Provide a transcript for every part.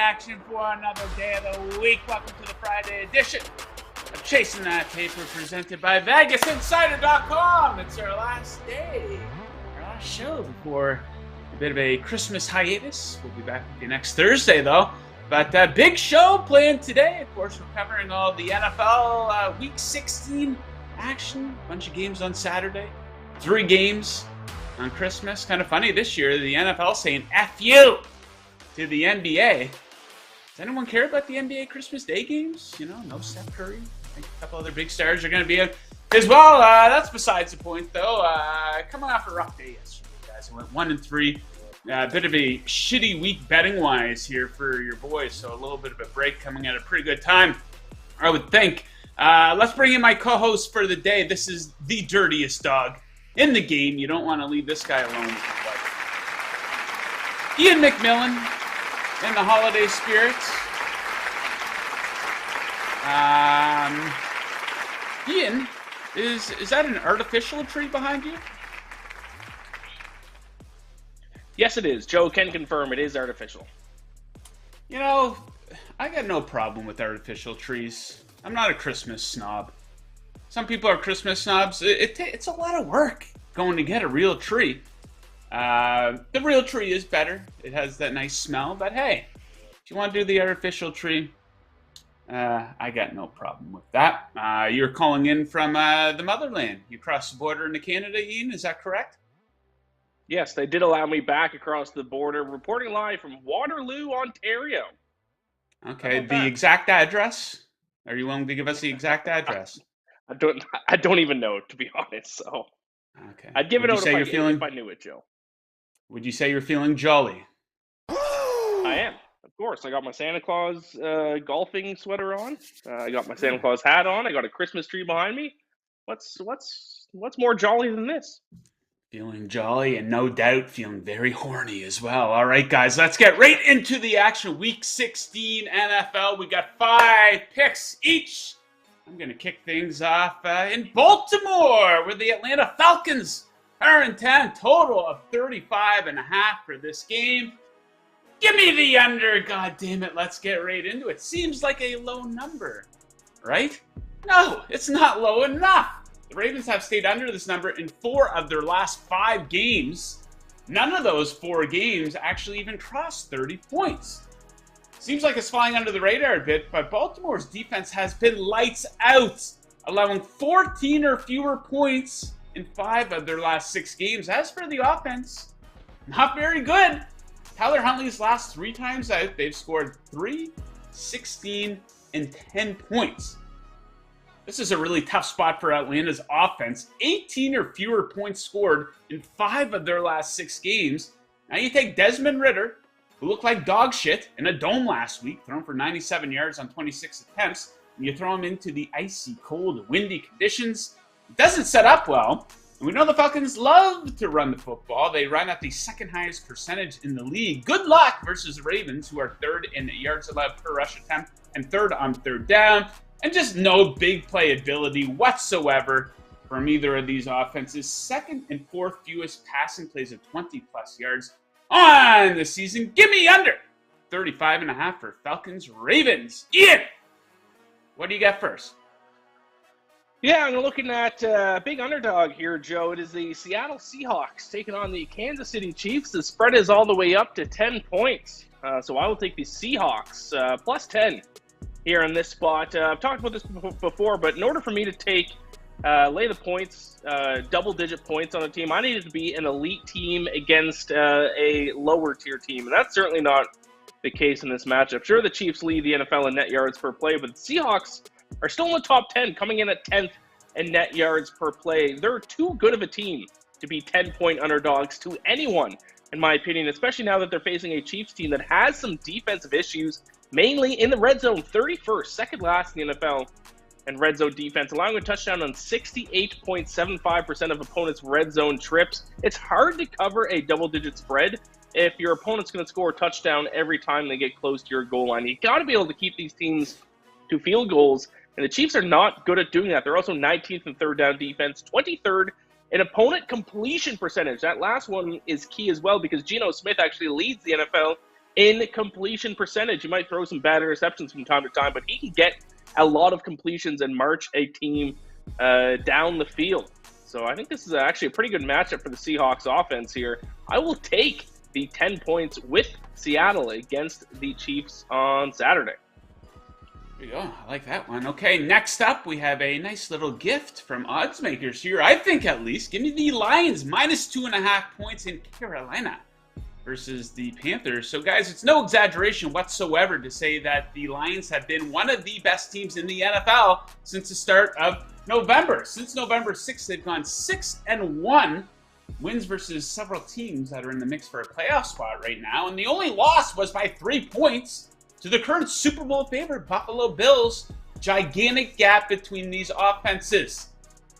action for another day of the week. Welcome to the Friday edition of Chasing That Paper, presented by VegasInsider.com. It's our last day, our last show before a bit of a Christmas hiatus. We'll be back with you next Thursday, though. But big show planned today. Of course, we're covering all the NFL Week 16 action. A bunch of games on Saturday. 3 games on Christmas. Kind of funny this year, the NFL saying F you to the NBA. Does anyone care about the NBA Christmas Day games? You know, no Steph Curry. I think a couple other big stars are going to be out as well. That's besides the point, though. Coming off a rough day yesterday, guys. I went 1-3. A bit of a shitty week betting-wise here for your boys, so a little bit of a break coming at a pretty good time, I would think. Let's bring in my co-host for the day. This is the dirtiest dog in the game. You don't want to leave this guy alone. Iain MacMillan, in the holiday spirit. Iain, is that an artificial tree behind you? Yes, it is. Joe can confirm it is artificial. You know, I got no problem with artificial trees. I'm not a Christmas snob. Some people are Christmas snobs. It's a lot of work going to get a real tree. The real tree is better. It has that nice smell. But hey, if you want to do the artificial tree, I got no problem with that. You're calling in from the motherland. You crossed the border into Canada, Iain. Is that correct? Yes, they did allow me back across the border, reporting live from Waterloo, Ontario. Okay, the exact address? Are you willing to give us the exact address? I don't even know, to be honest. So, okay. I'd give it out if I knew it, Joe. Would you say you're feeling jolly? I am, of course. I got my Santa Claus golfing sweater on. I got my Santa Claus hat on. I got a Christmas tree behind me. What's more jolly than this? Feeling jolly and no doubt feeling very horny as well. All right, guys, let's get right into the action. Week 16 NFL. We got 5 picks each. I'm going to kick things off in Baltimore, where the Atlanta Falcons are in 10. Total of 35.5 for this game. Give me the under. God damn it. Let's get right into it. Seems like a low number, right? No, it's not low enough. The Ravens have stayed under this number in 4 of their last 5 games. None of those 4 games actually even crossed 30 points. Seems like it's flying under the radar a bit, but Baltimore's defense has been lights out, allowing 14 or fewer points in 5 of their last 6 games. As for the offense, not very good. Tyler Huntley's last 3 times out, they've scored 3, 16, and 10 points. This is a really tough spot for Atlanta's offense. 18 or fewer points scored in 5 of their last 6 games. Now you take Desmond Ridder, who looked like dog shit in a dome last week, thrown for 97 yards on 26 attempts, and you throw him into the icy, cold, windy conditions. It doesn't set up well. And we know the Falcons love to run the football. They run at the 2nd highest percentage in the league. Good luck versus the Ravens, who are 3rd in yards allowed per rush attempt and 3rd on 3rd down. And just no big playability whatsoever from either of these offenses. 2nd and 4th fewest passing plays of 20-plus yards on the season. Give me under 35.5 for Falcons Ravens. Iain, what do you got first? Yeah, I'm looking at a big underdog here, Joe. It is the Seattle Seahawks taking on the Kansas City Chiefs. The spread is all the way up to 10 points. So I will take the Seahawks plus 10. Here in this spot. I've talked about this before, but in order for me to lay the points, double-digit points on a team, I needed to be an elite team against a lower-tier team, and that's certainly not the case in this matchup. Sure, the Chiefs lead the NFL in net yards per play, but the Seahawks are still in the top 10, coming in at 10th in net yards per play. They're too good of a team to be 10-point underdogs to anyone, in my opinion, especially now that they're facing a Chiefs team that has some defensive issues, mainly in the red zone. 31st, second last in the NFL in red zone defense, allowing a touchdown on 68.75% of opponents' red zone trips. It's hard to cover a double-digit spread if your opponent's going to score a touchdown every time they get close to your goal line. You got to be able to keep these teams to field goals, and the Chiefs are not good at doing that. They're also 19th in 3rd down defense, 23rd in opponent completion percentage. That last one is key as well because Geno Smith actually leads the NFL in completion percentage. He might throw some bad interceptions from time to time, but he can get a lot of completions and march a team down the field. So I think this is actually a pretty good matchup for the Seahawks offense here. I will take the 10 points with Seattle against the Chiefs on Saturday. There you go. I like that one. Okay, next up, we have a nice little gift from odds makers here. I think at least. Give me the Lions minus 2.5 points in Carolina versus the Panthers. So, guys, it's no exaggeration whatsoever to say that the Lions have been one of the best teams in the NFL since the start of November. Since November 6th, they've gone 6-1. Wins versus several teams that are in the mix for a playoff spot right now. And the only loss was by 3 points to the current Super Bowl favorite Buffalo Bills. Gigantic gap between these offenses.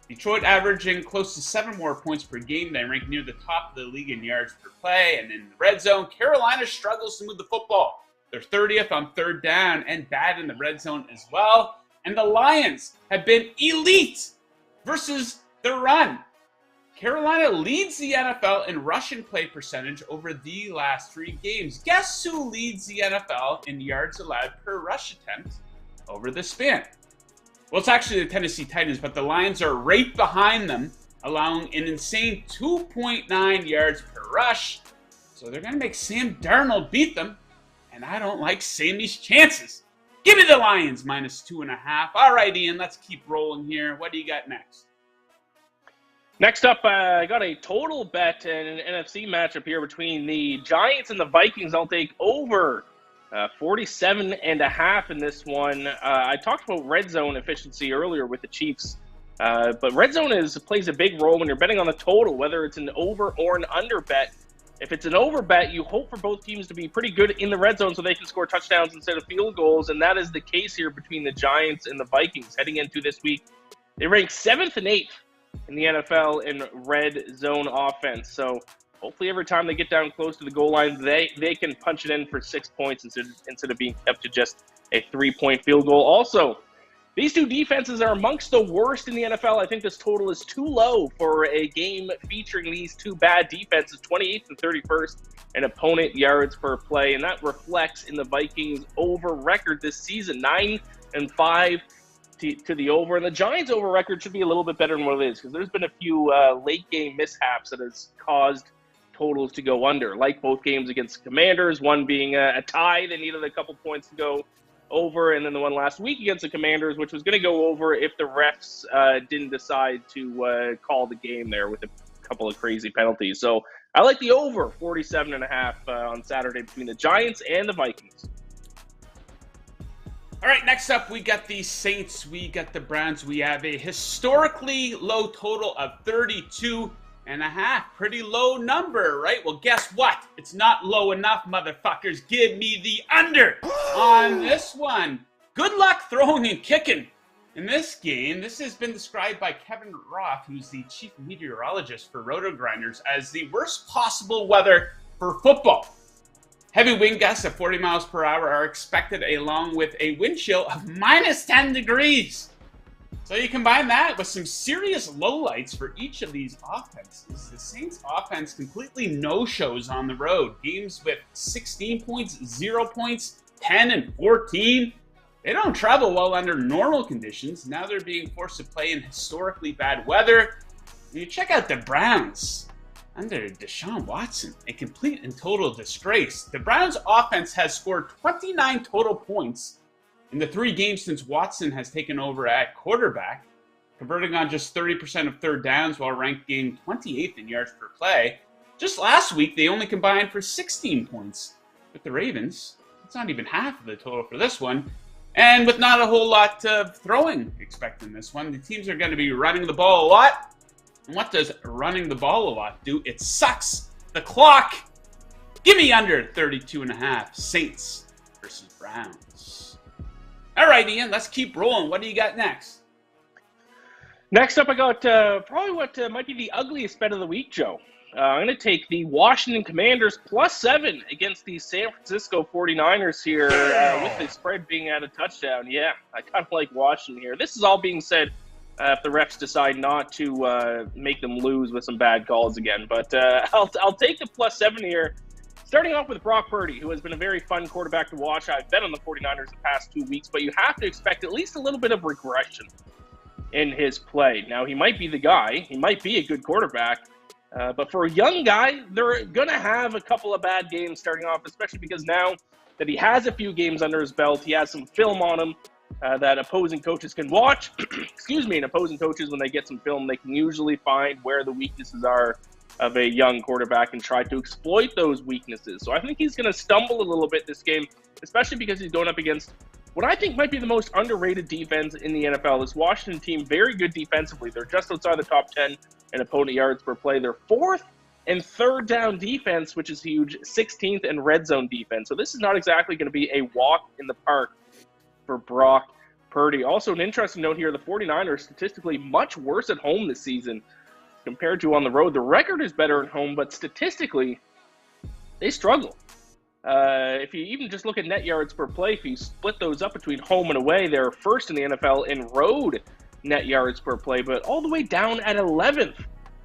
Detroit averaging close to 7 more points per game. They rank near the top of the league in yards per play. And in the red zone, Carolina struggles to move the football. They're 30th on third down and bad in the red zone as well. And the Lions have been elite versus the run. Carolina leads the NFL in rush and play percentage over the last 3 games. Guess who leads the NFL in yards allowed per rush attempt over the span? Well, it's actually the Tennessee Titans, but the Lions are right behind them, allowing an insane 2.9 yards per rush. So they're going to make Sam Darnold beat them, and I don't like Sammy's chances. Give me the Lions minus 2.5. All right, Ian, let's keep rolling here. What do you got next? Next up, I got a total bet and an NFC matchup here between the Giants and the Vikings. I'll take over 47.5 in this one. I talked about red zone efficiency earlier with the Chiefs, but red zone plays a big role when you're betting on the total, whether it's an over or an under bet. If it's an over bet, you hope for both teams to be pretty good in the red zone so they can score touchdowns instead of field goals, and that is the case here between the Giants and the Vikings heading into this week. They rank 7th and 8th in the NFL in red zone offense. So hopefully every time they get down close to the goal line, they can punch it in for 6 points instead of being kept to just a 3-point field goal. Also, these two defenses are amongst the worst in the NFL. I think this total is too low for a game featuring these two bad defenses, 28th and 31st in opponent yards per play. And that reflects in the Vikings over record this season, 9-5 to the over. And the Giants over record should be a little bit better than what it is, because there's been a few late game mishaps that has caused totals to go under, like both games against the Commanders, one being a tie. They needed a couple points to go over, and then the one last week against the Commanders, which was going to go over if the refs didn't decide to call the game there with a couple of crazy penalties. So I like the over 47.5 on Saturday between the Giants and the Vikings. All right, next up, we got the Saints, we got the Browns. We have a historically low total of 32.5. Pretty low number, right? Well, guess what? It's not low enough, motherfuckers. Give me the under on this one. Good luck throwing and kicking in this game. This has been described by Kevin Roth, who's the chief meteorologist for Roto-Grinders, as the worst possible weather for football. Heavy wind gusts of 40 miles per hour are expected, along with a wind chill of minus 10 degrees. So you combine that with some serious lowlights for each of these offenses. The Saints offense completely no-shows on the road. Games with 16 points, 0 points, 10 and 14. They don't travel well under normal conditions. Now they're being forced to play in historically bad weather. And you check out the Browns under Deshaun Watson, a complete and total disgrace. The Browns offense has scored 29 total points in the 3 games since Watson has taken over at quarterback, converting on just 30% of third downs while ranking 28th in yards per play. Just last week, they only combined for 16 points with the Ravens. It's not even half of the total for this one. And with not a whole lot of throwing expected in this one, the teams are going to be running the ball a lot. And what does running the ball a lot do? It sucks the clock. Give me under 32.5. Saints versus Browns. All right, Ian, let's keep rolling. What do you got next? Next up, I got probably what might be the ugliest bet of the week, Joe. I'm going to take the Washington Commanders +7 against the San Francisco 49ers here with the spread being at a touchdown. Yeah, I kind of like Washington here. This is all being said if the refs decide not to make them lose with some bad calls again. But I'll take the +7 here. Starting off with Brock Purdy, who has been a very fun quarterback to watch. I've bet on the 49ers the past 2 weeks, but you have to expect at least a little bit of regression in his play. Now, he might be the guy. He might be a good quarterback. But for a young guy, they're going to have a couple of bad games starting off, especially because now that he has a few games under his belt, he has some film on him that opposing coaches can watch. Excuse me, and opposing coaches, when they get some film, they can usually find where the weaknesses are of a young quarterback and try to exploit those weaknesses. So I think he's going to stumble a little bit this game, especially because he's going up against what I think might be the most underrated defense in the NFL. This Washington team, very good defensively. They're just outside the top 10 in opponent yards per play. They're 4th and 3rd down defense, which is huge, 16th in red zone defense. So this is not exactly going to be a walk in the park for Brock Purdy. Also, an interesting note here, the 49ers statistically much worse at home this season compared to on the road. The record is better at home, but statistically, they struggle. If you even just look at net yards per play, if you split those up between home and away, they're first in the NFL in road net yards per play, but all the way down at 11th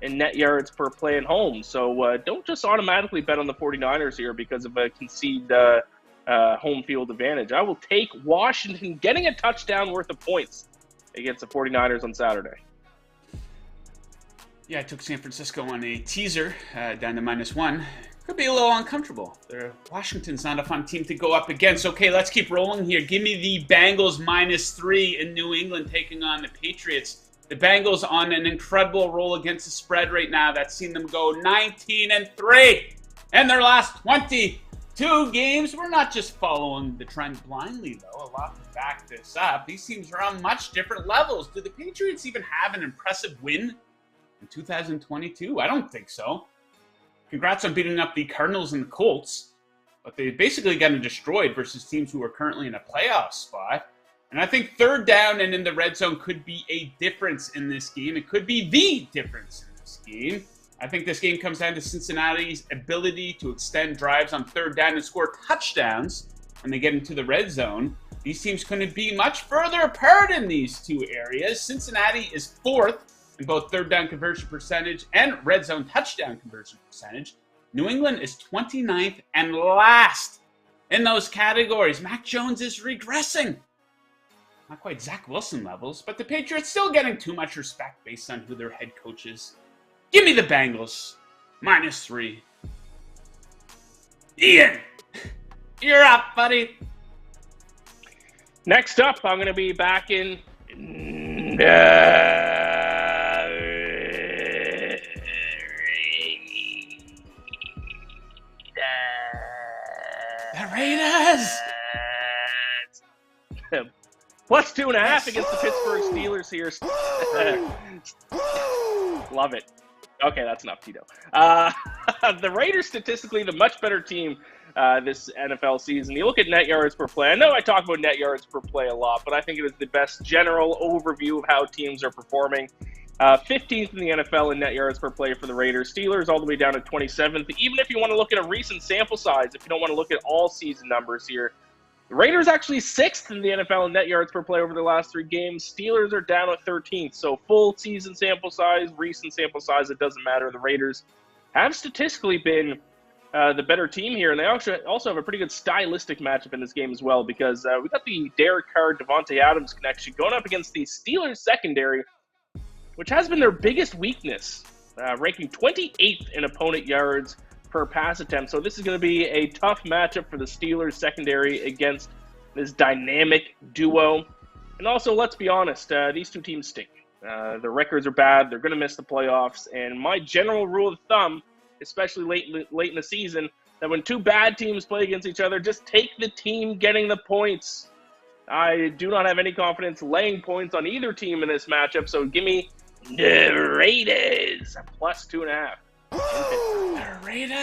in net yards per play at home. So don't just automatically bet on the 49ers here because of a conceded home field advantage. I will take Washington getting a touchdown worth of points against the 49ers on Saturday. Yeah, I took San Francisco on a teaser down to -1. Could be a little uncomfortable. Washington's not a fun team to go up against. Okay, let's keep rolling here. Give me the Bengals -3 in New England taking on the Patriots. The Bengals on an incredible roll against the spread right now. That's seen them go 19-3 in their last 22 games. We're not just following the trend blindly, though. A lot to back this up. These teams are on much different levels. Do the Patriots even have an impressive win in 2022? I don't think so. Congrats on beating up the Cardinals and the Colts, but they basically gotten destroyed versus teams who are currently in a playoff spot. And I think 3rd down and in the red zone could be a difference in this game. It could be the difference in this game. I think this game comes down to Cincinnati's ability to extend drives on 3rd down and score touchdowns when they get into the red zone. These teams couldn't be much further apart in these two areas. Cincinnati is 4th in both 3rd down conversion percentage and red zone touchdown conversion percentage. New England is 29th and last in those categories. Mac Jones is regressing. Not quite Zach Wilson levels, but the Patriots still getting too much respect based on who their head coach is. Give me the Bengals, -3. Ian, you're up, buddy. Next up, I'm going to be back in The Raiders! Plus 2.5 against the Pittsburgh Steelers here. Love it. Okay, that's enough, Tito. The Raiders, statistically, the much better team this NFL season. You look at net yards per play. I know I talk about net yards per play a lot, but I think it is the best general overview of how teams are performing. 15th in the NFL in net yards per play for the Raiders. Steelers all the way down to 27th. Even if you want to look at a recent sample size, if you don't want to look at all season numbers here, the Raiders actually 6th in the NFL in net yards per play over the last 3 games. Steelers are down at 13th. So full season sample size, recent sample size, it doesn't matter. The Raiders have statistically been the better team here, and they also have a pretty good stylistic matchup in this game as well, because we got the Derek Carr, Devontae Adams connection going up against the Steelers secondary, which has been their biggest weakness, ranking 28th in opponent yards per pass attempt. So this is going to be a tough matchup for the Steelers secondary against this dynamic duo. And also, let's be honest, these two teams stink. Their records are bad. They're going to miss the playoffs. And my general rule of thumb, especially late in the season, that when two bad teams play against each other, just take the team getting the points. I do not have any confidence laying points on either team in this matchup, so give me the Raiders plus 2.5. The Raiders!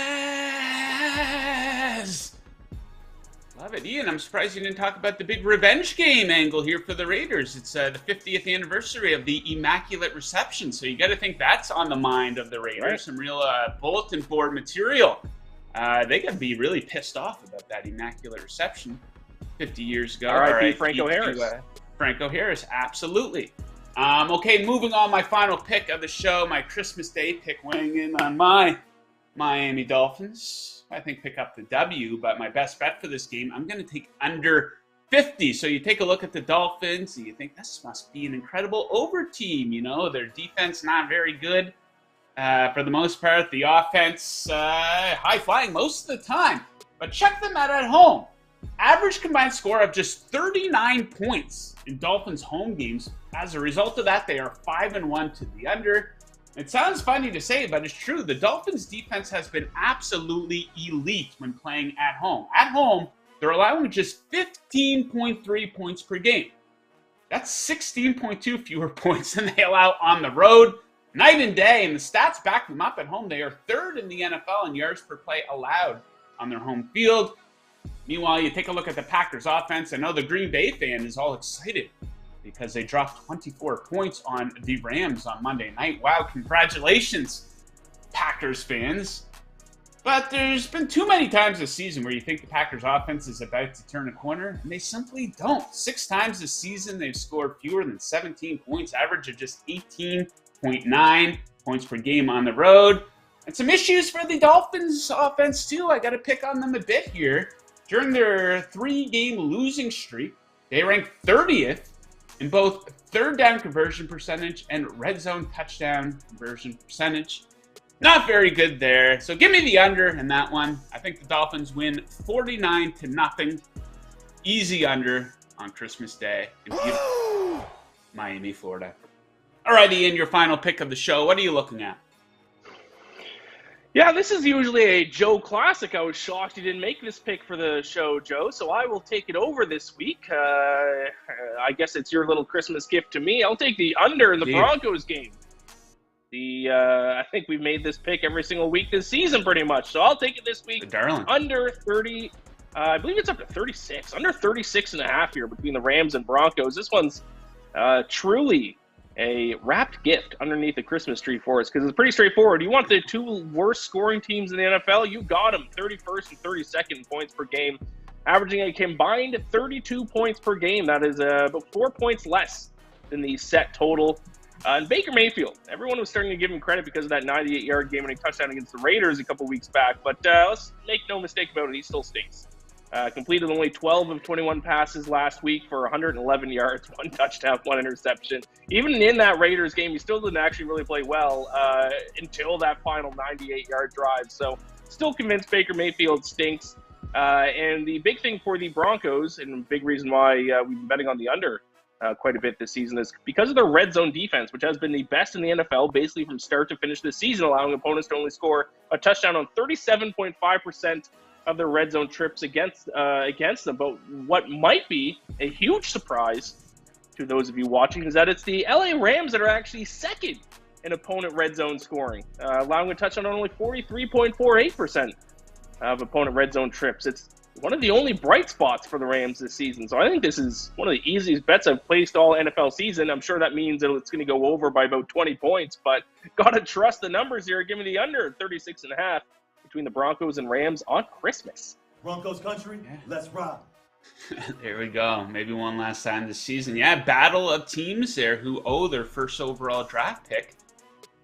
Love it. Ian, I'm surprised you didn't talk about the big revenge game angle here for the Raiders. It's the 50th anniversary of the Immaculate Reception, so you got to think that's on the mind of the Raiders. Right. Some real bulletin board material. They got to be really pissed off about that Immaculate Reception 50 years ago. R.I.P. Franco Harris. Franco Harris, absolutely. Okay, moving on, my final pick of the show, my Christmas Day pick, weighing in on my Miami Dolphins, I think, pick up the W, but my best bet for this game, I'm going to take under 50. So you take a look at the Dolphins, and you think this must be an incredible over team. You know, their defense not very good for the most part. The offense high-flying most of the time. But check them out at home. Average combined score of just 39 points in Dolphins home games. As a result of that, they are 5-1 to the under. It sounds funny to say, but it's true. The Dolphins' defense has been absolutely elite when playing at home. At home, they're allowing just 15.3 points per game. That's 16.2 fewer points than they allow on the road. Night and day, and the stats back them up at home. They are third in the NFL in yards per play allowed on their home field. Meanwhile, you take a look at the Packers' offense. I know the Green Bay fan is all excited because they dropped 24 points on the Rams on Monday night. Wow, congratulations, Packers fans. But there's been too many times this season where you think the Packers offense is about to turn a corner, and they simply don't. 6 times this season, they've scored fewer than 17 points, average of just 18.9 points per game on the road. And some issues for the Dolphins offense, too. I got to pick on them a bit here. During their 3-game losing streak, they ranked 30th in both third down conversion percentage and red zone touchdown conversion percentage. Not very good there. So give me the under in that one. I think the Dolphins win 49-0. Easy under on Christmas Day in beautiful Miami, Florida. All right, Ian, your final pick of the show. What are you looking at? Yeah, this is usually a Joe classic. I was shocked you didn't make this pick for the show, Joe, so I will take it over this week. I guess it's your little Christmas gift to me. I'll take the under in the Broncos game. I think we've made this pick every single week this season pretty much, so I'll take it this week. The darling. Under 30, I believe it's up to 36. Under 36.5 here between the Rams and Broncos. This one's truly a wrapped gift underneath the Christmas tree for us because it's pretty straightforward. You want the 2 worst scoring teams in the NFL? You got them, 31st and 32nd in points per game, averaging a combined 32 points per game. That is about 4 points less than the set total. And Baker Mayfield, everyone was starting to give him credit because of that 98-yard game-winning touchdown against the Raiders a couple weeks back. But let's make no mistake about it, he still stinks. Completed only 12 of 21 passes last week for 111 yards, 1 touchdown, 1 interception. Even in that Raiders game, he still didn't actually really play well until that final 98-yard drive. So still convinced Baker Mayfield stinks. And the big thing for the Broncos, and a big reason why we've been betting on the under quite a bit this season, is because of their red zone defense, which has been the best in the NFL basically from start to finish this season, allowing opponents to only score a touchdown on 37.5% of their red zone trips against them. But what might be a huge surprise to those of you watching is that it's the LA Rams that are actually second in opponent red zone scoring, allowing a touchdown on only 43.48% of opponent red zone trips. It's one of the only bright spots for the Rams this season. So I think this is one of the easiest bets I've placed all NFL season. I'm sure that means that it's going to go over by about 20 points, but got to trust the numbers here. Give me the under 36.5 between the Broncos and Rams on Christmas. Broncos country, let's ride. There we go. Maybe one last time this season. Yeah, battle of teams there who owe their first overall draft pick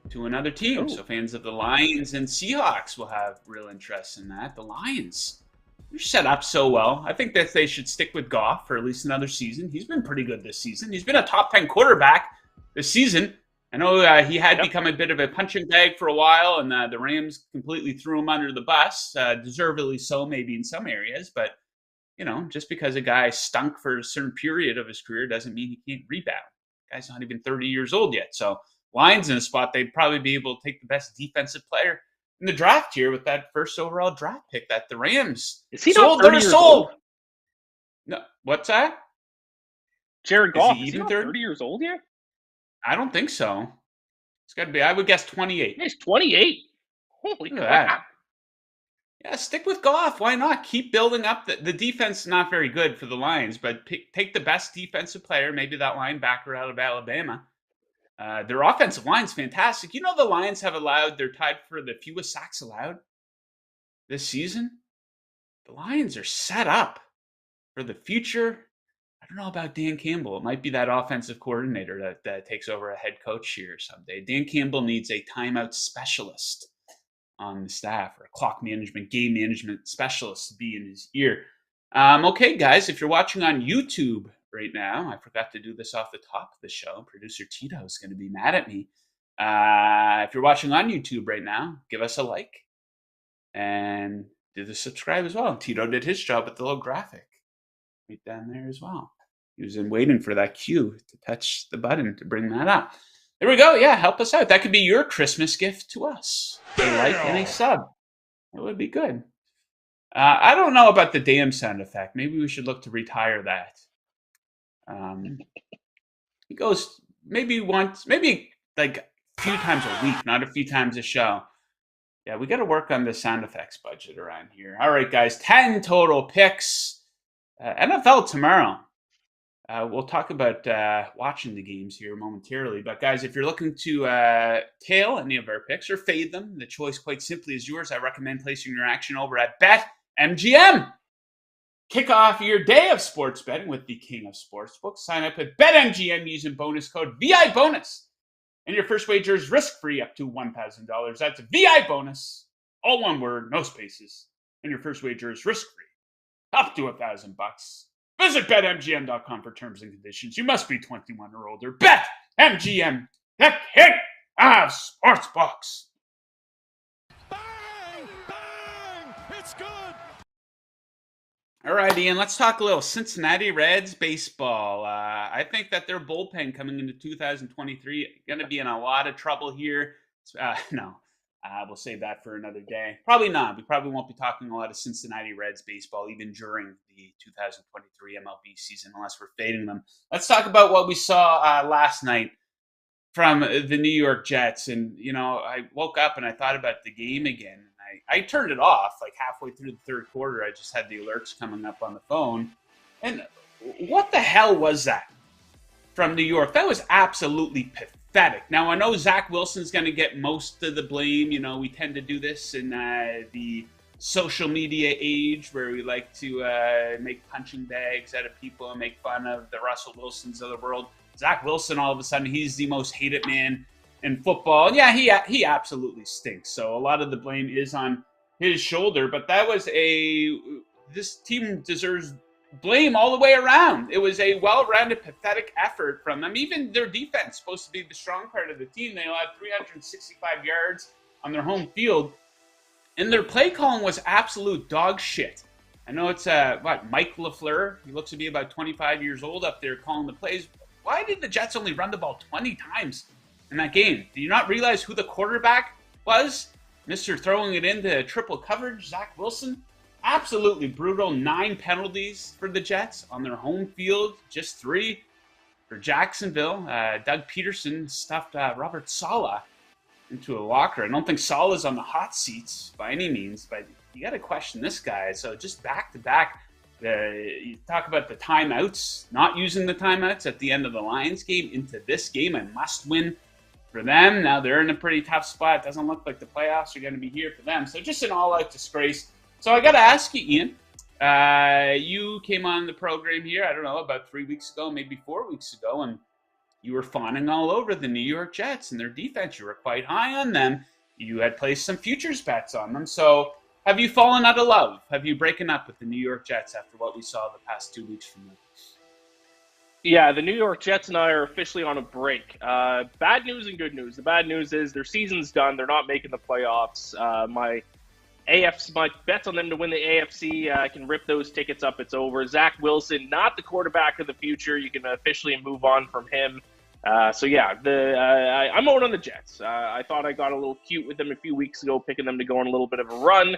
to another team. So fans of the Lions and Seahawks will have real interest in that. The Lions, they're set up so well. I think that they should stick with Goff for at least another season. He's been pretty good this season. He's been a top 10 quarterback this season. I know he had become a bit of a punching bag for a while, and the Rams completely threw him under the bus, deservedly so maybe in some areas. But, you know, just because a guy stunk for a certain period of his career doesn't mean he can't rebound. The guy's not even 30 years old yet. So Lions in a spot, they'd probably be able to take the best defensive player in the draft here with that first overall draft pick that the Rams sold. They're sold. No, what's that? Jared Goff, is he not 30 years old yet? I don't think so. It's got to be, I would guess 28. He's 28. Holy crap. That. Yeah, stick with Goff. Why not? Keep building up. The defense is not very good for the Lions, but take the best defensive player, maybe that linebacker out of Alabama. Their offensive line's fantastic. You know the Lions they're tied for the fewest sacks allowed this season? The Lions are set up for the future. I don't know about Dan Campbell. It might be that offensive coordinator that takes over a head coach here someday. Dan Campbell needs a timeout specialist on the staff, or a clock management, game management specialist to be in his ear. Okay, guys, if you're watching on YouTube right now, I forgot to do this off the top of the show. Producer Tito is going to be mad at me. If you're watching on YouTube right now, give us a like and do the subscribe as well. Tito did his job with the little graphic right down there as well. He was waiting for that cue to touch the button to bring that up. There we go. Yeah, help us out. That could be your Christmas gift to us. A like and a sub. That would be good. I don't know about the damn sound effect. Maybe we should look to retire that. It goes maybe once, maybe like a few times a week, not a few times a show. Yeah, we got to work on the sound effects budget around here. All right, guys, 10 total picks. NFL tomorrow. We'll talk about watching the games here momentarily. But, guys, if you're looking to tail any of our picks or fade them, the choice quite simply is yours. I recommend placing your action over at BetMGM. Kick off your day of sports betting with the king of sportsbooks. Sign up at BetMGM using bonus code VIBONUS. And your first wager is risk-free up to $1,000. That's VIBONUS. All one word, no spaces. And your first wager is risk-free up to $1,000. Visit BetMGM.com for terms and conditions. You must be 21 or older. BetMGM, the king of sportsbooks. Bang! Bang! It's good! All right, Ian, let's talk a little Cincinnati Reds baseball. I think that their bullpen coming into 2023 going to be in a lot of trouble here. We'll save that for another day. Probably not. We probably won't be talking a lot of Cincinnati Reds baseball even during the 2023 MLB season unless we're fading them. Let's talk about what we saw last night from the New York Jets. And, I woke up and I thought about the game again. I turned it off like halfway through the third quarter. I just had the alerts coming up on the phone. And what the hell was that from New York? That was absolutely pathetic. Now, I know Zach Wilson's going to get most of the blame. We tend to do this in the social media age where we like to make punching bags out of people and make fun of the Russell Wilsons of the world. Zach Wilson, all of a sudden, he's the most hated man in football. And yeah, he absolutely stinks. So a lot of the blame is on his shoulder. But this team deserves blame all the way around. It was a well-rounded, pathetic effort from them. Even their defense, supposed to be the strong part of the team, they allowed 365 yards on their home field. And their play calling was absolute dog shit. I know it's Mike LaFleur. He looks to be about 25 years old up there calling the plays. Why did the Jets only run the ball 20 times in that game? Do you not realize who the quarterback was? Mr. Throwing it into triple coverage, Zach Wilson. Absolutely brutal. 9 penalties for the Jets on their home field. Just 3 for Jacksonville. Doug Peterson stuffed Robert Saleh into a locker. I don't think Saleh's on the hot seats by any means, but you got to question this guy. So just back-to-back. You talk about the timeouts, not using the timeouts at the end of the Lions game into this game, a must-win for them. Now they're in a pretty tough spot. It doesn't look like the playoffs are going to be here for them. So just an all-out disgrace. So I got to ask you, Ian, you came on the program here, I don't know, about 3 weeks ago, maybe 4 weeks ago, and you were fawning all over the New York Jets and their defense. You were quite high on them. You had placed some futures bets on them. So have you fallen out of love? Have you broken up with the New York Jets after what we saw the past 2 weeks from them? Yeah, the New York Jets and I are officially on a break. Bad news and good news. The bad news is their season's done. They're not making the playoffs. My bets on them to win the AFC, I can rip those tickets up. It's over. Zach Wilson, not the quarterback of the future. You can officially move on from him. I'm out on the Jets. I thought I got a little cute with them a few weeks ago, picking them to go on a little bit of a run.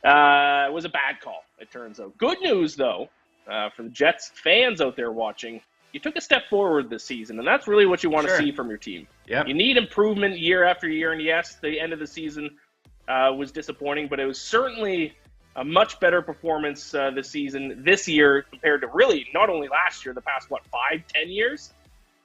It was a bad call, it turns out. Good news, though, for the Jets fans out there watching, you took a step forward this season, and that's really what you want to see from your team. Yep. You need improvement year after year, and yes, the end of the season was disappointing, but it was certainly a much better performance this year compared to really not only last year, the past, 5-10 years?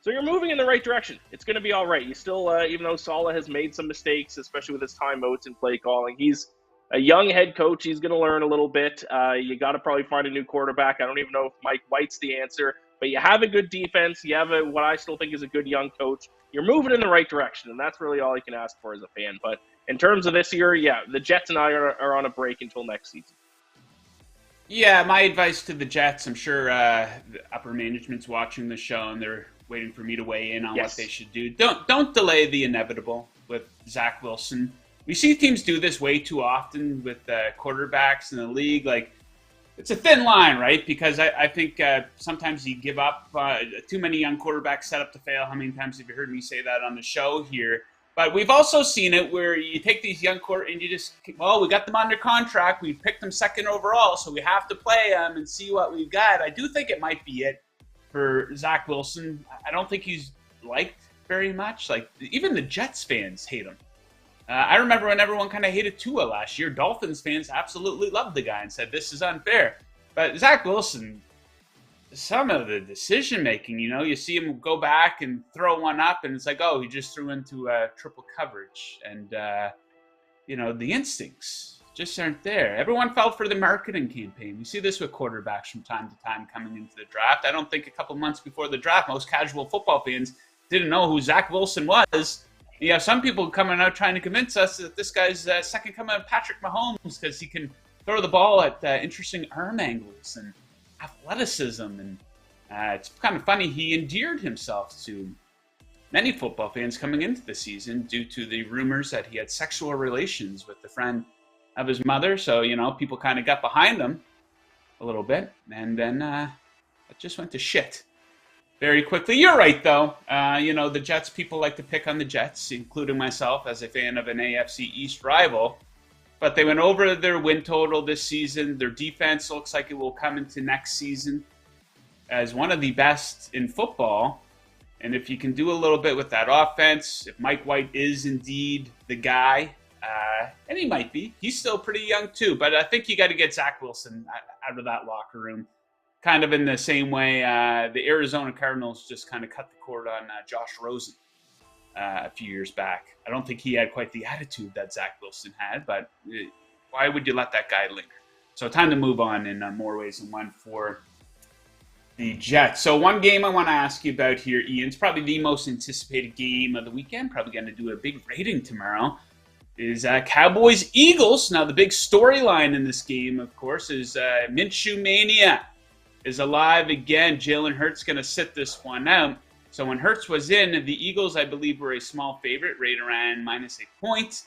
So you're moving in the right direction. It's going to be all right. You still, even though Saleh has made some mistakes, especially with his timeouts and play calling, he's a young head coach. He's going to learn a little bit. You got to probably find a new quarterback. I don't even know if Mike White's the answer, but you have a good defense. You have what I still think is a good young coach. You're moving in the right direction, and that's really all you can ask for as a fan. But in terms of this year, yeah, the Jets and I are on a break until next season. Yeah, my advice to the Jets, I'm sure the upper management's watching the show and they're waiting for me to weigh in on what they should do. Don't delay the inevitable with Zach Wilson. We see teams do this way too often with quarterbacks in the league. Like, it's a thin line, right? Because I think sometimes you give up. Too many young quarterbacks set up to fail. How many times have you heard me say that on the show here? But we've also seen it where you take these young quarterbacks and you just, well, we got them under contract. We picked them second overall, so we have to play them and see what we've got. I do think it might be it for Zach Wilson. I don't think he's liked very much. Like, even the Jets fans hate him. I remember when everyone kind of hated Tua last year. Dolphins fans absolutely loved the guy and said, this is unfair. But Zach Wilson, some of the decision-making, you see him go back and throw one up, and it's like, oh, he just threw into triple coverage. And, the instincts just aren't there. Everyone fell for the marketing campaign. We see this with quarterbacks from time to time coming into the draft. I don't think a couple months before the draft, most casual football fans didn't know who Zach Wilson was. You have some people coming out trying to convince us that this guy's second coming of Patrick Mahomes because he can throw the ball at interesting arm angles and athleticism. And it's kind of funny. He endeared himself to many football fans coming into the season due to the rumors that he had sexual relations with the friend of his mother. So, people kind of got behind him a little bit. And then it just went to shit very quickly. You're right, though. The Jets, people like to pick on the Jets, including myself as a fan of an AFC East rival. But they went over their win total this season. Their defense looks like it will come into next season as one of the best in football. And if you can do a little bit with that offense, if Mike White is indeed the guy, and he might be, he's still pretty young too. But I think you got to get Zach Wilson out of that locker room. Kind of in the same way the Arizona Cardinals just kind of cut the cord on Josh Rosen a few years back. I don't think he had quite the attitude that Zach Wilson had, but why would you let that guy linger? So time to move on in more ways than one for the Jets. So one game I want to ask you about here, Ian, it's probably the most anticipated game of the weekend, probably going to do a big rating tomorrow, is Cowboys-Eagles. Now the big storyline in this game, of course, is Minshew Mania is alive again. Jalen Hurts going to sit this one out. So when Hurts was in, the Eagles, I believe, were a small favorite, right around -1 point.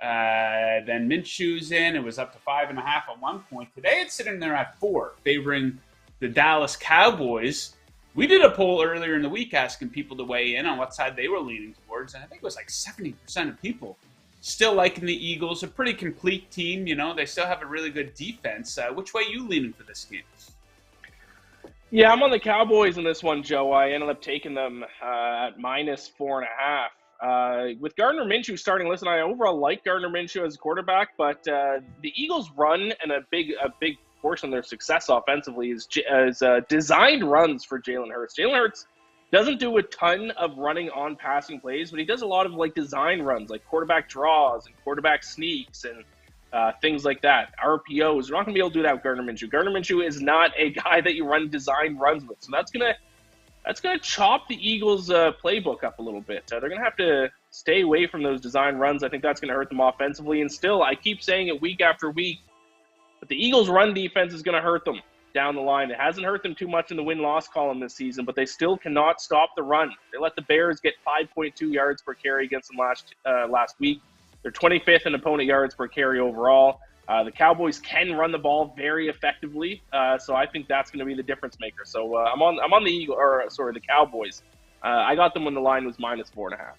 Then Minshew's in. It was up to 5.5 at one point. Today it's sitting there at 4, favoring the Dallas Cowboys. We did a poll earlier in the week asking people to weigh in on what side they were leaning towards, and I think it was like 70% of people still liking the Eagles. A pretty complete team, They still have a really good defense. Which way are you leaning for this game? Yeah, I'm on the Cowboys in this one, Joe. I ended up taking them at -4.5. With Gardner Minshew starting, listen, I overall like Gardner Minshew as a quarterback, but the Eagles' run and a big portion of their success offensively is designed runs for Jalen Hurts. Jalen Hurts doesn't do a ton of running on passing plays, but he does a lot of design runs, like quarterback draws and quarterback sneaks and things like that. RPOs. You're not going to be able to do that with Gardner Minshew. Gardner Minshew is not a guy that you run design runs with. So that's gonna chop the Eagles' playbook up a little bit. They're going to have to stay away from those design runs. I think that's going to hurt them offensively. And still, I keep saying it week after week, but the Eagles' run defense is going to hurt them down the line. It hasn't hurt them too much in the win-loss column this season, but they still cannot stop the run. They let the Bears get 5.2 yards per carry against them last week. They're 25th in opponent yards per carry overall. The Cowboys can run the ball very effectively, so I think that's going to be the difference maker. So I'm on the Cowboys. I got them when the line was -4.5.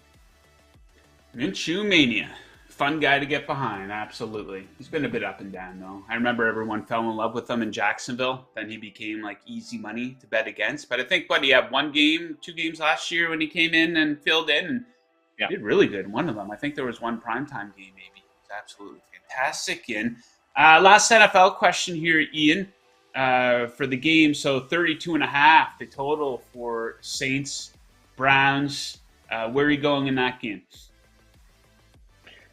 Minshew Mania. Fun guy to get behind, absolutely. He's been a bit up and down, though. I remember everyone fell in love with him in Jacksonville. Then he became easy money to bet against. But I think, he had 2 games last year when he came in and filled in, and he did really good in one of them. I think there was one primetime game, maybe. He was absolutely fantastic. And last NFL question here, Ian, for the game. So 32.5, the total for Saints, Browns. Where are you going in that game?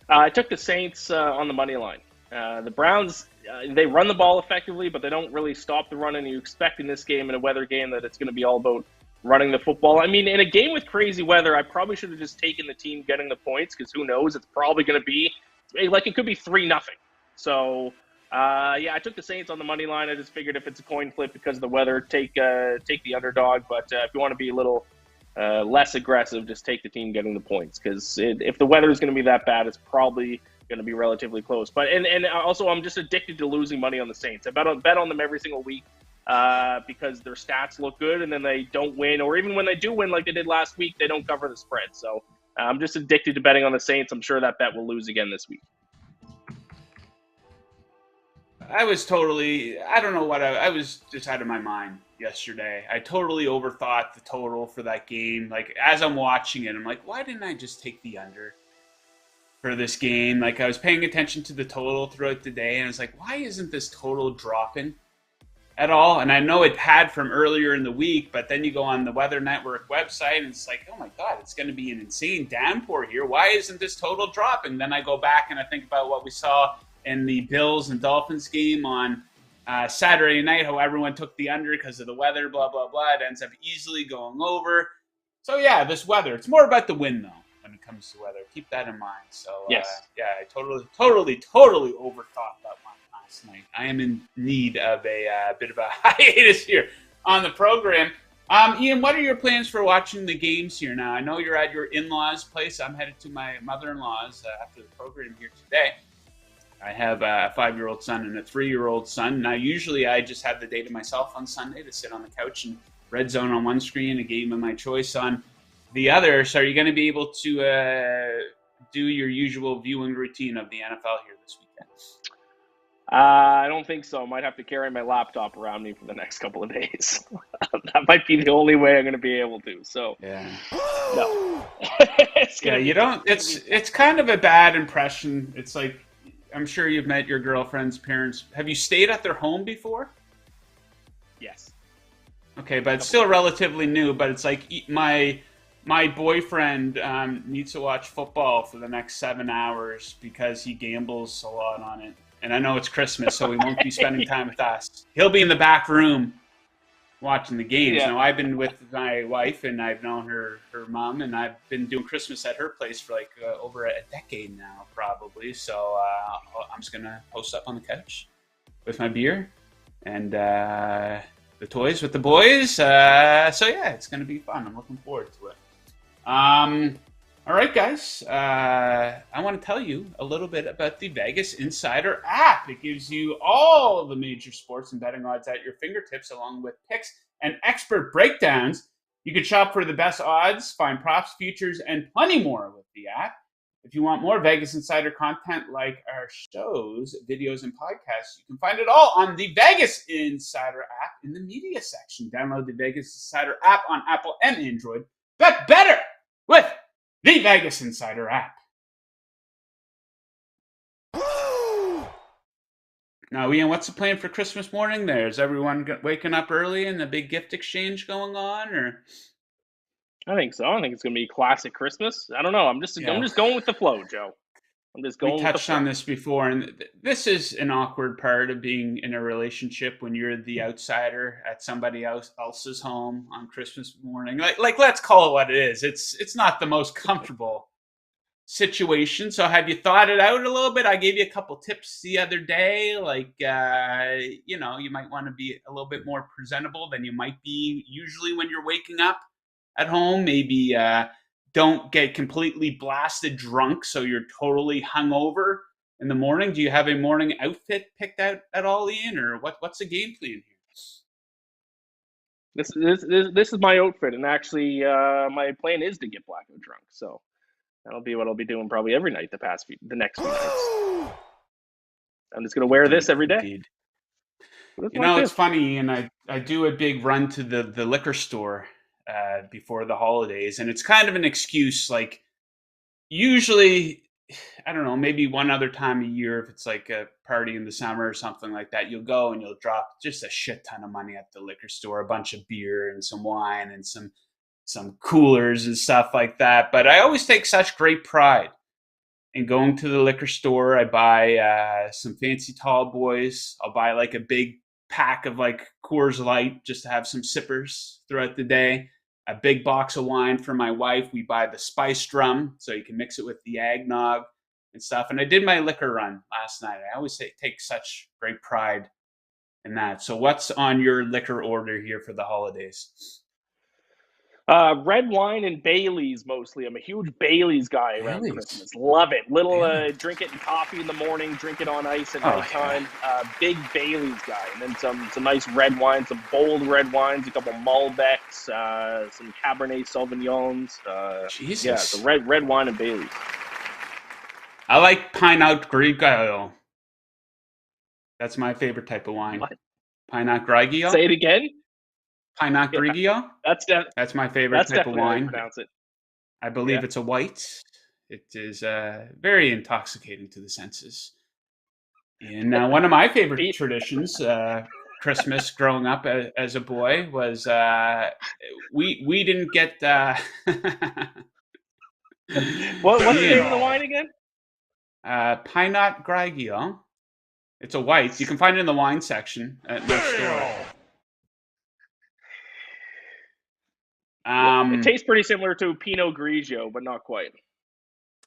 I took the Saints on the money line. The Browns, they run the ball effectively, but they don't really stop the run. And you expect in this game, in a weather game, that it's going to be all about running the football. I mean, in a game with crazy weather, I probably should have just taken the team getting the points because who knows? It's probably going to be like it could be 3-0. So I took the Saints on the money line. I just figured if it's a coin flip because of the weather, take the underdog. But if you want to be a little less aggressive, just take the team getting the points because if the weather is going to be that bad, it's probably going to be relatively close. But and also, I'm just addicted to losing money on the Saints. I bet on them every single week because their stats look good, and then they don't win, or even when they do win, like they did last week, they don't cover the spread. So I'm just addicted to betting on the Saints. I'm sure that bet will lose again this week. I don't know what I was just out of my mind yesterday. I totally overthought the total for that game. Like, as I'm watching it, I'm like, why didn't I just take the under for this game? Like, I was paying attention to the total throughout the day, and I was like, why isn't this total dropping at all? And I know it had from earlier in the week, but then you go on the Weather Network website, and it's like, oh my God, it's going to be an insane downpour here. Why isn't this total dropping? Then I go back and I think about what we saw in the Bills and Dolphins game on Saturday night, how everyone took the under because of the weather, blah, blah, blah. It ends up easily going over. So, yeah, this weather. It's more about the win, though, when it comes to weather. Keep that in mind. So, yes. I totally overthought that one last night. I am in need of a bit of a hiatus here on the program. Ian, what are your plans for watching the games here now? I know you're at your in-laws' place. I'm headed to my mother-in-law's after the program here today. I have a 5-year-old son and a 3-year-old son. Now, usually I just have the day to myself on Sunday to sit on the couch and Red Zone on one screen, a game of my choice on the other. So are you going to be able to do your usual viewing routine of the NFL here this weekend? I don't think so. I might have to carry my laptop around me for the next couple of days. That might be the only way I'm going to be able to. So, yeah. No. It's kind of a bad impression. It's like, I'm sure you've met your girlfriend's parents. Have you stayed at their home before? Yes. Okay, but it's still relatively new. But it's like my boyfriend needs to watch football for the next 7 hours because he gambles a lot on it. And I know it's Christmas, so he won't be spending time with us. He'll be in the back room watching the games. Yeah. Now, I've been with my wife, and I've known her mom, and I've been doing Christmas at her place for like over a decade now, probably. So I'm just going to post up on the couch with my beer and the toys with the boys. So, yeah, it's going to be fun. I'm looking forward to it. All right, guys. I want to tell you a little bit about the Vegas Insider app. It gives you all the major sports and betting odds at your fingertips, along with picks and expert breakdowns. You can shop for the best odds, find props, futures, and plenty more with the app. If you want more Vegas Insider content like our shows, videos, and podcasts, you can find it all on the Vegas Insider app in the media section. Download the Vegas Insider app on Apple and Android. Bet better with the Vegas Insider app. Now, Ian, what's the plan for Christmas morning there? Is everyone waking up early and a big gift exchange going on, or? I think so. I think it's going to be classic Christmas. I don't know. I'm just going with the flow, Joe. I'm just going with the flow. We touched on this before, and this is an awkward part of being in a relationship when you're the outsider at somebody else's home on Christmas morning. Like, let's call it what it is. It's not the most comfortable situation. So have you thought it out a little bit? I gave you a couple tips the other day. Like, you might want to be a little bit more presentable than you might be usually when you're waking up at home. Maybe don't get completely blasted drunk so you're totally hungover in the morning. Do you have a morning outfit picked out at all, Ian, or what's the game plan here? This is my outfit, and actually my plan is to get blackout drunk. So that'll be what I'll be doing probably every night the next few nights. I'm just going to wear this every day. It's funny, and I do a big run to the liquor store before the holidays, and it's kind of an excuse. Like, usually, I don't know, maybe one other time a year, if it's like a party in the summer or something like that, you'll go and you'll drop just a shit ton of money at the liquor store, a bunch of beer and some wine and some coolers and stuff like that. But I always take such great pride in going to the liquor store. I buy some fancy tall boys. I'll buy like a big pack of like Coors Light just to have some sippers throughout the day. a big box of wine for my wife. We buy the spice drum so you can mix it with the eggnog and stuff. And I did my liquor run last night. I always take such great pride in that. So what's on your liquor order here for the holidays? Red wine and Baileys mostly. I'm a huge Baileys guy around Baileys. Christmas. Love it. Little Baileys. Drink it in coffee in the morning, drink it on ice at Oh, nighttime. Big Baileys guy. And then some nice red wines, some bold red wines, a couple Malbecs, some Cabernet Sauvignons. Jesus. Yeah, so red wine and Baileys. I like Pinot Grigio. That's my favorite type of wine. What? Pinot Grigio. Say it again. Pinot Grigio. That's my favorite type of definitely how you wine. pronounce it. I believe it's a white. It is very intoxicating to the senses. And one of my favorite traditions, Christmas growing up as a boy, was we didn't get. What's the name of the wine again? Pinot Grigio. It's a white. You can find it in the wine section at my store. It tastes pretty similar to Pinot Grigio, but not quite.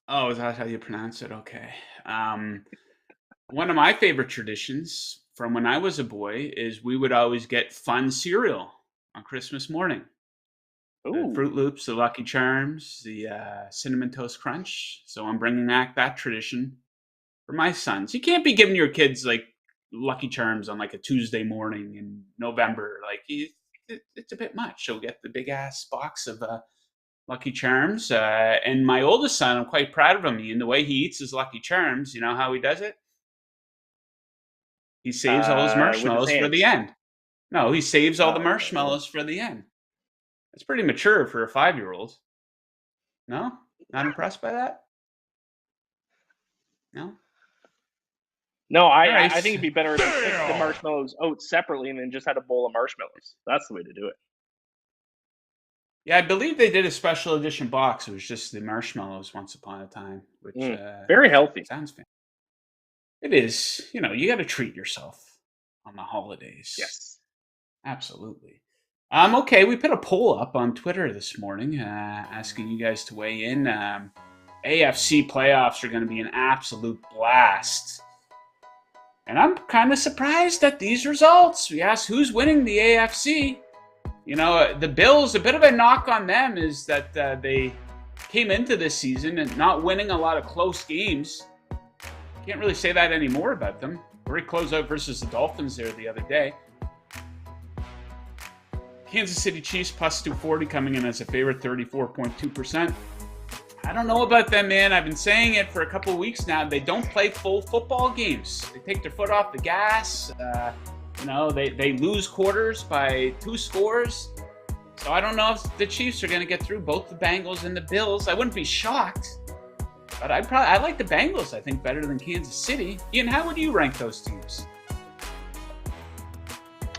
Oh, is that how you pronounce it? Okay. One of my favorite traditions from when I was a boy is we would always get fun cereal on Christmas morning. The Fruit Loops, the Lucky Charms, the Cinnamon Toast Crunch. So I'm bringing back that tradition for my sons. You can't be giving your kids like Lucky Charms on like a Tuesday morning in November. Like it's a bit much. So get the big ass box of Lucky Charms. And my oldest son, I'm quite proud of him. In the way he eats his Lucky Charms, you know how he does it? He saves all his marshmallows for the end. No, he saves all the marshmallows for the end. It's pretty mature for a 5-year-old. No? Not impressed by that? No? No, I Nice. think it'd be better if you picked the marshmallows out separately and then just had a bowl of marshmallows. That's the way to do it. Yeah, I believe they did a special edition box. It was just the marshmallows once upon a time, which very healthy. Sounds fantastic. It is. You know, you got to treat yourself on the holidays. Yes. Absolutely. Okay, we put a poll up on Twitter this morning asking you guys to weigh in. AFC playoffs are going to be an absolute blast. And I'm kind of surprised at these results. We asked who's winning the AFC. You know, the Bills, a bit of a knock on them is that they came into this season and not winning a lot of close games. Can't really say that anymore about them. Great closeout versus the Dolphins there the other day. Kansas City Chiefs plus 240 coming in as a favorite, 34.2%. I don't know about them, man. I've been saying it for a couple of weeks now. They don't play full football games. They take their foot off the gas. You know, they lose quarters by 2 scores. So I don't know if the Chiefs are going to get through both the Bengals and the Bills. I wouldn't be shocked. But I like the Bengals, I think, better than Kansas City. Ian, how would you rank those teams?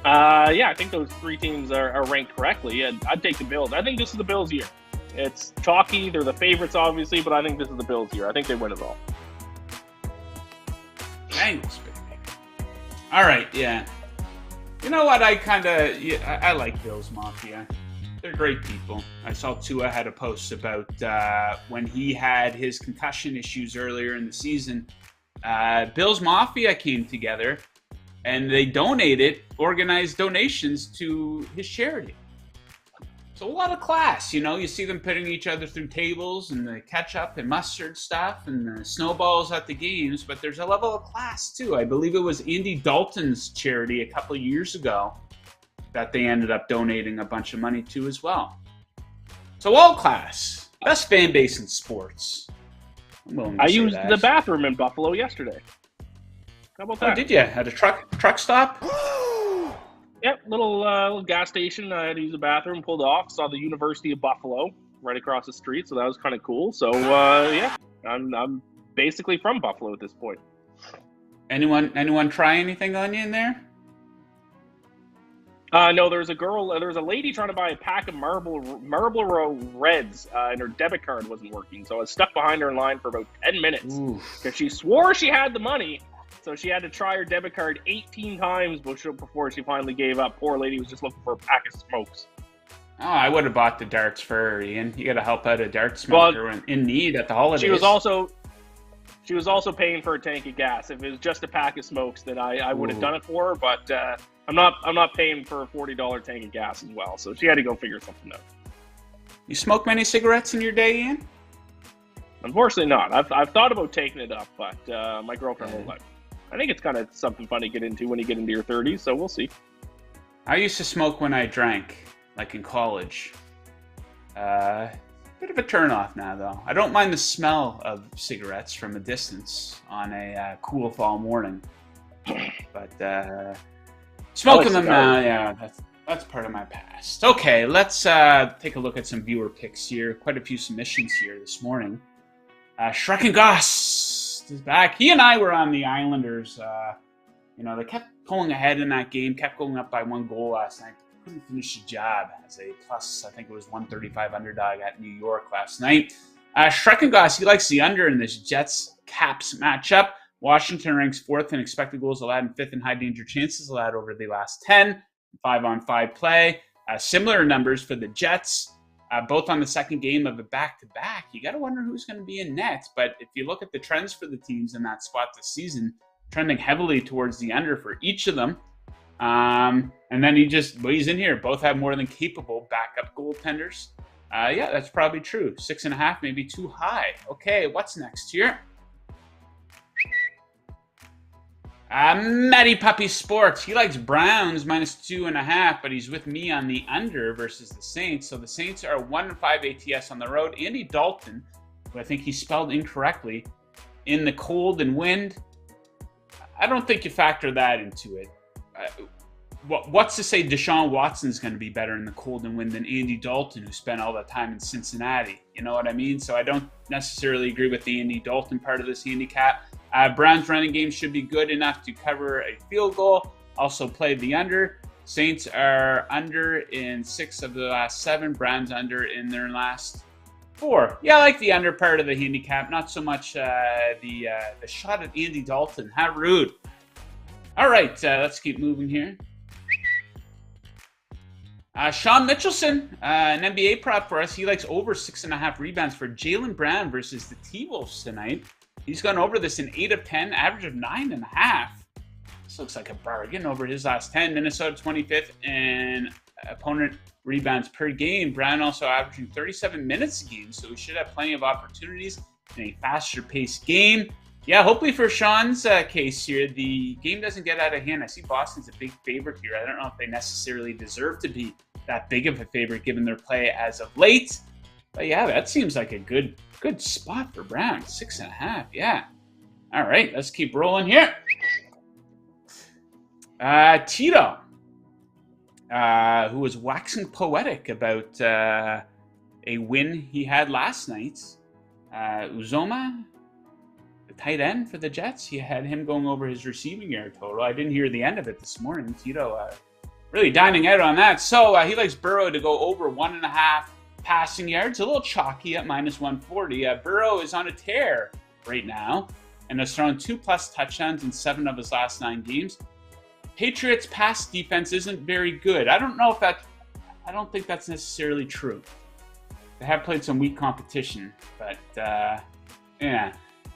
Yeah, I think those 3 teams are ranked correctly. I'd take the Bills. I think this is the Bills' year. It's chalky. They're the favorites, obviously, but I think this is the Bills' year. I think they win it all. Bengals, baby. All right, yeah. You know what? I like Bills Mafia. They're great people. I saw Tua had a post about when he had his concussion issues earlier in the season. Bills Mafia came together and they organized donations to his charity. So a lot of class, you know, you see them putting each other through tables and the ketchup and mustard stuff and the snowballs at the games, but there's a level of class too. I believe it was Andy Dalton's charity a couple of years ago that they ended up donating a bunch of money to as well. So all class, best fan base in sports. I used the bathroom in Buffalo yesterday. How about that? Oh, did you? At a truck stop? Yep, little gas station. I had to use the bathroom, pulled off, saw the University of Buffalo right across the street, so that was kind of cool. So, yeah, I'm basically from Buffalo at this point. Anyone try anything on you in there? No, there was a lady trying to buy a pack of Marlboro Reds, and her debit card wasn't working, so I was stuck behind her in line for about 10 minutes because she swore she had the money. So she had to try her debit card 18 times before she finally gave up. Poor lady was just looking for a pack of smokes. Oh, I would have bought the darts for her, Ian. You got to help out a dart smoker when in need at the holidays. She was also paying for a tank of gas. If it was just a pack of smokes, then I would have done it for her. But I'm not paying for a $40 tank of gas as well. So she had to go figure something out. You smoke many cigarettes in your day, Ian? Unfortunately, not. I've thought about taking it up, but my girlfriend won't let me. I think it's kind of something fun to get into when you get into your 30s. So we'll see. I used to smoke when I drank, like in college. Bit of a turnoff now, though. I don't mind the smell of cigarettes from a distance on a cool fall morning. But smoking them now, yeah, that's part of my past. Okay, let's take a look at some viewer picks here. Quite a few submissions here this morning. Shrek Goss is back. He and I were on the Islanders. They kept pulling ahead in that game, kept going up by 1 goal last night. Couldn't finish the job as a plus, I think it was 135 underdog at New York last night. Shrek Goss, he likes the under in this Jets-Caps matchup. Washington ranks 4th in expected goals allowed and 5th in high danger chances allowed over the last 10. 5-on-5 play. Similar numbers for the Jets, both on the second game of a back-to-back. You got to wonder who's going to be in net. But if you look at the trends for the teams in that spot this season, trending heavily towards the under for each of them. And then he's in here. Both have more than capable backup goaltenders. Yeah, that's probably true. 6.5, maybe too high. Okay, what's next here? Matty Puppy Sports. He likes Browns minus 2.5, but he's with me on the under versus the Saints. So the Saints are 1-5 ATS on the road. Andy Dalton, who I think he spelled incorrectly, in the cold and wind. I don't think you factor that into it. What's to say Deshaun Watson's going to be better in the cold and wind than Andy Dalton, who spent all that time in Cincinnati? You know what I mean? So I don't necessarily agree with the Andy Dalton part of this handicap. Browns running game should be good enough to cover a field goal. Also play the under. Saints are under in 6 of the last 7. Browns under in their last 4. Yeah, I like the under part of the handicap. Not so much the shot at Andy Dalton. How rude. All right, let's keep moving here. Sean Mitchelson, an NBA prop for us. He likes over 6.5 rebounds for Jaylen Brown versus the T-Wolves tonight. He's gone over this in 8 of 10, average of 9.5. This looks like a bargain over his last 10. Minnesota 25th in opponent rebounds per game. Brown also averaging 37 minutes a game, so we should have plenty of opportunities in a faster-paced game. Yeah, hopefully for Sean's case here, the game doesn't get out of hand. I see Boston's a big favorite here. I don't know if they necessarily deserve to be that big of a favorite given their play as of late. But yeah, that seems like a good spot for Brown. 6.5, yeah. All right, let's keep rolling here. Tito, who was waxing poetic about a win he had last night. Uzoma, the tight end for the Jets, he had him going over his receiving yard total. I didn't hear the end of it this morning. Tito really dining out on that. So he likes Burrow to go over 1.5 passing yards. A little chalky at minus 140. Burrow is on a tear right now and has thrown 2+ touchdowns in 7 of his last 9 games. Patriots' pass defense isn't very good. I don't think that's necessarily true. They have played some weak competition, but yeah.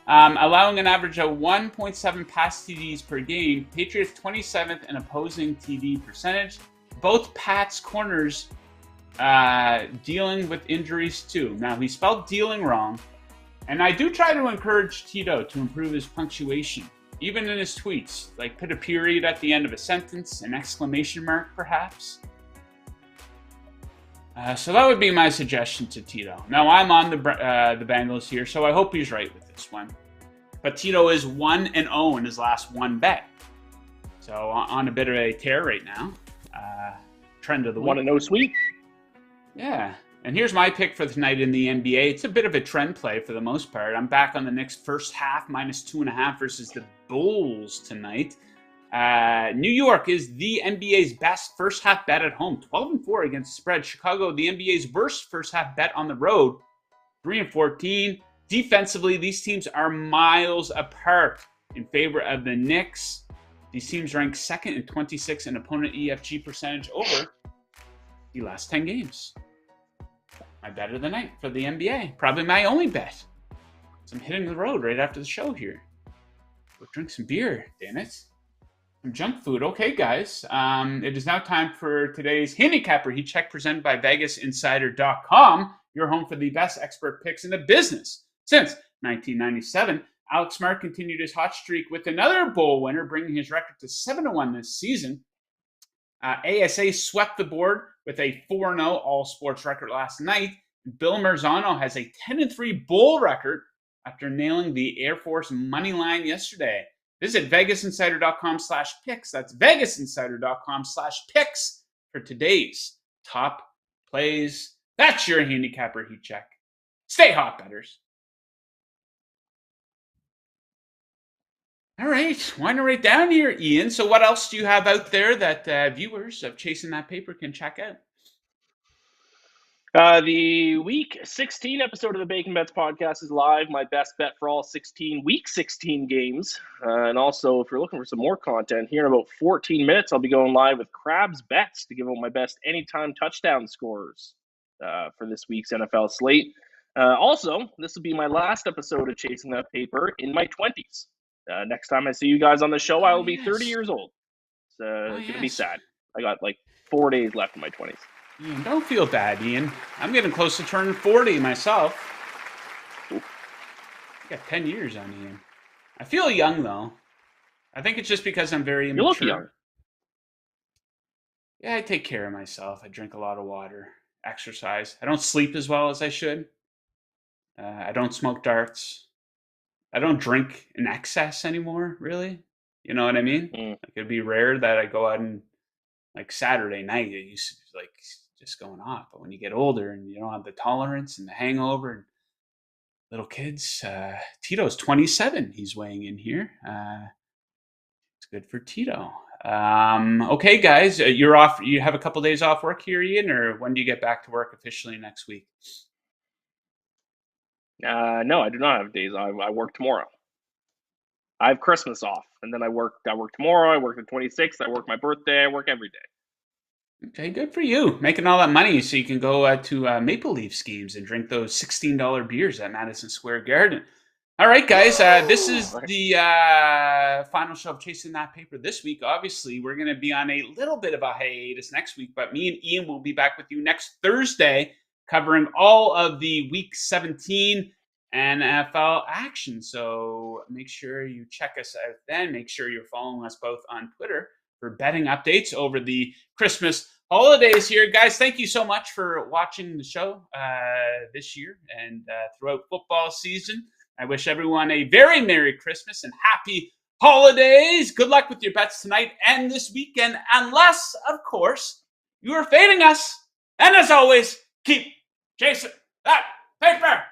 Allowing an average of 1.7 pass TDs per game. Patriots 27th in opposing TD percentage. Both Pats corners dealing with injuries too. Now, he spelled dealing wrong, and I do try to encourage Tito to improve his punctuation, even in his tweets. Like, put a period at the end of a sentence, an exclamation mark, perhaps. So that would be my suggestion to Tito. Now, I'm on the Bengals here, so I hope he's right with this one. But Tito is 1-0 in his last 1 bet. So on a bit of a tear right now. Trend of the week. 1-0 sweep. Yeah. And here's my pick for tonight in the NBA. It's a bit of a trend play for the most part. I'm back on the Knicks first half, minus 2.5 versus the Bulls tonight. New York is the NBA's best first half bet at home, 12-4 against the spread. Chicago, the NBA's worst first half bet on the road, 3-14. Defensively, these teams are miles apart in favor of the Knicks. These teams rank 2nd and 26th in opponent EFG percentage over. the last 10 games. My bet of the night for the NBA. Probably my only bet. So I'm hitting the road right after the show here. Go drink some beer, damn it. Some junk food. Okay, guys. It is now time for today's Handicapper Heat Check presented by VegasInsider.com. Your home for the best expert picks in the business. Since 1997, Alex Smart continued his hot streak with another bowl winner, bringing his record to 7-1 this season. ASA swept the board with a 4-0 all-sports record last night. Bill Marzano has a 10-3 bowl record after nailing the Air Force money line yesterday. Visit VegasInsider.com/picks. That's VegasInsider.com/picks for today's top plays. That's your Handicapper Heat Check. Stay hot, bettors. All right, winding right down here, Ian. So what else do you have out there that viewers of Chasing That Paper can check out? The Week 16 episode of the Bacon Bets podcast is live. My best bet for all Week 16 games. And also, if you're looking for some more content, here in about 14 minutes, I'll be going live with Crab's Bets to give out my best anytime touchdown scores for this week's NFL slate. Also, this will be my last episode of Chasing That Paper in my 20s. Next time I see you guys on the show, I will be 30 years old. It's going to be sad. I got like 4 days left in my 20s. Ian, don't feel bad, Ian. I'm getting close to turning 40 myself. I got 10 years on Ian. I feel young, though. I think it's just because I'm very immature. You look young. Yeah, I take care of myself. I drink a lot of water, exercise. I don't sleep as well as I should. I don't smoke darts. I don't drink in excess anymore, really. You know what I mean? Like, it'd be rare that I go out and, like, Saturday night, it used to be, like, just going off. But when you get older and you don't have the tolerance and the hangover and little kids, Tito's 27. He's weighing in here. It's good for Tito. Okay, guys, you're off. You have a couple days off work here, Ian, or when do you get back to work officially next week? No, I do not have days. I work tomorrow. I have Christmas off, and then I work tomorrow. I work the 26th. I work my birthday. I work every day. Okay, good for you. Making all that money so you can go to Maple Leafs games and drink those $16 beers at Madison Square Garden. All right, guys, this is the final show of Chasing That Paper this week. Obviously, we're going to be on a little bit of a hiatus next week, but me and Ian will be back with you next Thursday covering all of the Week 17 NFL action. So make sure you check us out then. Make sure you're following us both on Twitter for betting updates over the Christmas holidays here. Guys, thank you so much for watching the show this year and throughout football season. I wish everyone a very Merry Christmas and Happy Holidays. Good luck with your bets tonight and this weekend, unless, of course, you are fading us. And as always, keep chasing that paper.